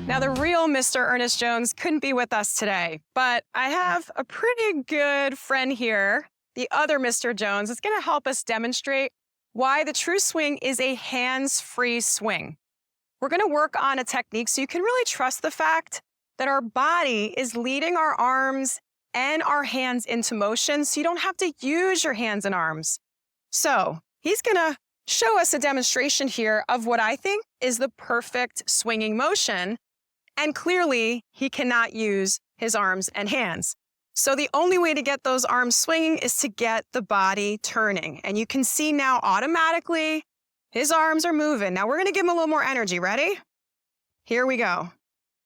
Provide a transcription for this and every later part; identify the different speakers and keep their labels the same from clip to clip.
Speaker 1: Now, the real Mr. Ernest Jones couldn't be with us today, but I have a pretty good friend here, the other Mr. Jones, that's going to help us demonstrate why the true swing is a hands-free swing. We're going to work on a technique so you can really trust the fact that our body is leading our arms and our hands into motion, so you don't have to use your hands and arms. So he's going to show us a demonstration here of what I think is the perfect swinging motion. And clearly, he cannot use his arms and hands. So the only way to get those arms swinging is to get the body turning. And you can see now automatically his arms are moving. Now we're going to give him a little more energy. Ready? Here we go.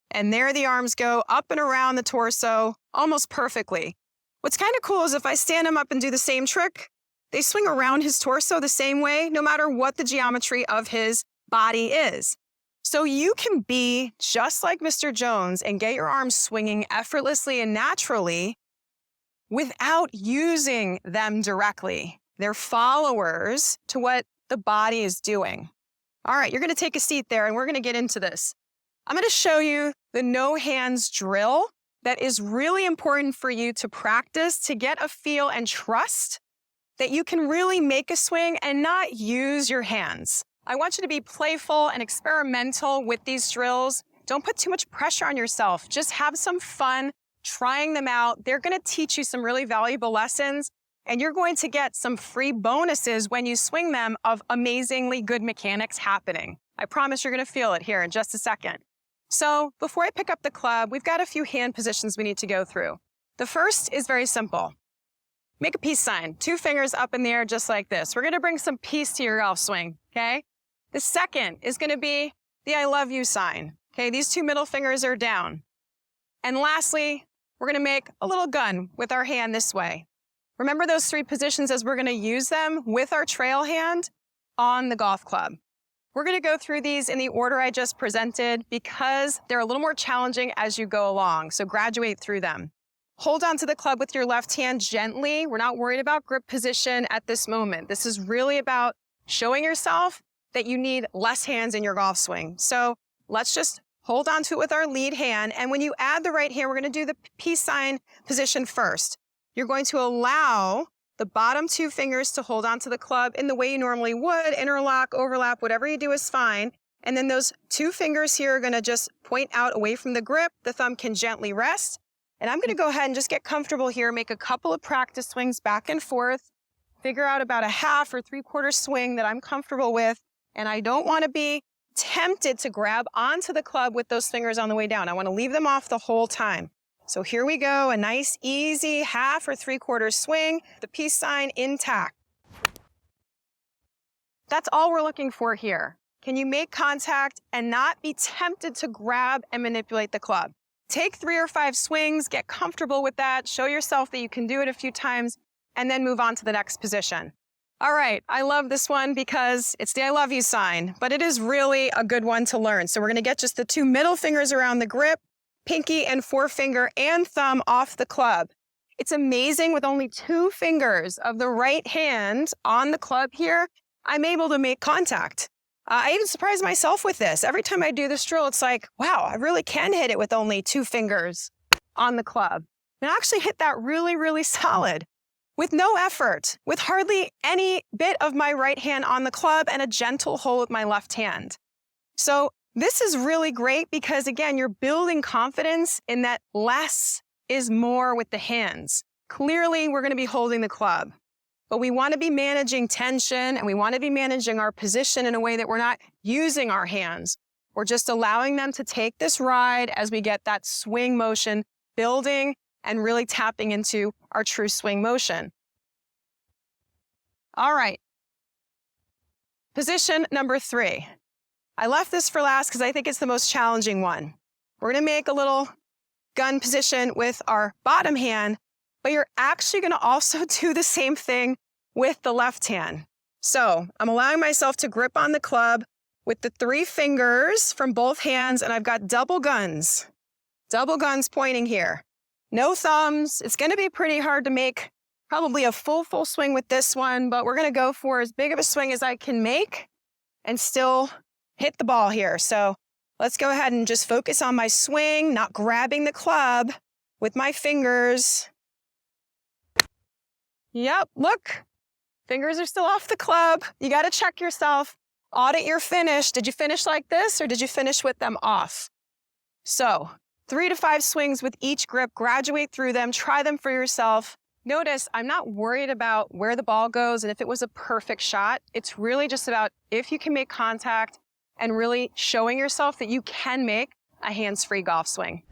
Speaker 1: And there the arms go up and around the torso almost perfectly. What's kind of cool is if I stand him up and do the same trick, they swing around his torso the same way, no matter what the geometry of his body is. So you can be just like Mr. Jones and get your arms swinging effortlessly and naturally without using them directly. They're followers to what the body is doing. All right, you're going to take a seat there and we're going to get into this. I'm going to show you the no hands drill that is really important for you to practice to get a feel and trust that you can really make a swing and not use your hands. I want you to be playful and experimental with these drills. Don't put too much pressure on yourself. Just have some fun trying them out. They're going to teach you some really valuable lessons, and you're going to get some free bonuses when you swing them of amazingly good mechanics happening. I promise you're going to feel it here in just a second. So before I pick up the club, we've got a few hand positions we need to go through. The first is very simple. Make a peace sign, 2 fingers up in the air just like this. We're going to bring some peace to your golf swing, okay? The second is going to be the I love you sign. Okay, these 2 middle fingers are down. And lastly, we're going to make a little gun with our hand this way. Remember those 3 positions as we're going to use them with our trail hand on the golf club. We're going to go through these in the order I just presented because they're a little more challenging as you go along, so graduate through them. Hold on to the club with your left hand gently. We're not worried about grip position at this moment. This is really about showing yourself that you need less hands in your golf swing. So let's just hold on to it with our lead hand. And when you add the right hand, we're going to do the peace sign position first. You're going to allow the bottom 2 fingers to hold onto the club in the way you normally would, interlock, overlap, whatever you do is fine. And then those 2 fingers here are going to just point out away from the grip. The thumb can gently rest. And I'm going to go ahead and just get comfortable here, make a couple of practice swings back and forth, figure out about a half or 3/4 swing that I'm comfortable with. And I don't want to be tempted to grab onto the club with those fingers on the way down. I want to leave them off the whole time. So here we go, a nice, easy half or 3/4 swing, the peace sign intact. That's all we're looking for here. Can you make contact and not be tempted to grab and manipulate the club? Take 3 or 5 swings, get comfortable with that, show yourself that you can do it a few times, and then move on to the next position. All right, I love this one because it's the I love you sign, but it is really a good one to learn. So we're going to get just the 2 middle fingers around the grip, pinky and forefinger and thumb off the club. It's amazing with only 2 fingers of the right hand on the club here, I'm able to make contact. I even surprise myself with this. Every time I do this drill, it's like, wow, I really can hit it with only 2 fingers on the club. And I actually hit that really, really solid with no effort, with hardly any bit of my right hand on the club and a gentle hold with my left hand. So this is really great because, again, you're building confidence in that less is more with the hands. Clearly, we're going to be holding the club. But we want to be managing tension and we want to be managing our position in a way that we're not using our hands. We're just allowing them to take this ride as we get that swing motion building and really tapping into our true swing motion. All right. Position number 3. I left this for last because I think it's the most challenging one. We're going to make a little gun position with our bottom hand, but you're actually going to also do the same thing with the left hand. So I'm allowing myself to grip on the club with the 3 fingers from both hands, and I've got double guns pointing here. No thumbs. It's going to be pretty hard to make probably a full swing with this one, but we're going to go for as big of a swing as I can make and still hit the ball here. So Let's go ahead and just focus on my swing, not grabbing the club with my fingers. Yep, look, fingers are still off the club. You got to check yourself. Audit your finish. Did you finish like this or did you finish with them off? So 3 to 5 swings with each grip, graduate through them, try them for yourself. Notice I'm not worried about where the ball goes and if it was a perfect shot. It's really just about if you can make contact and really showing yourself that you can make a hands-free golf swing.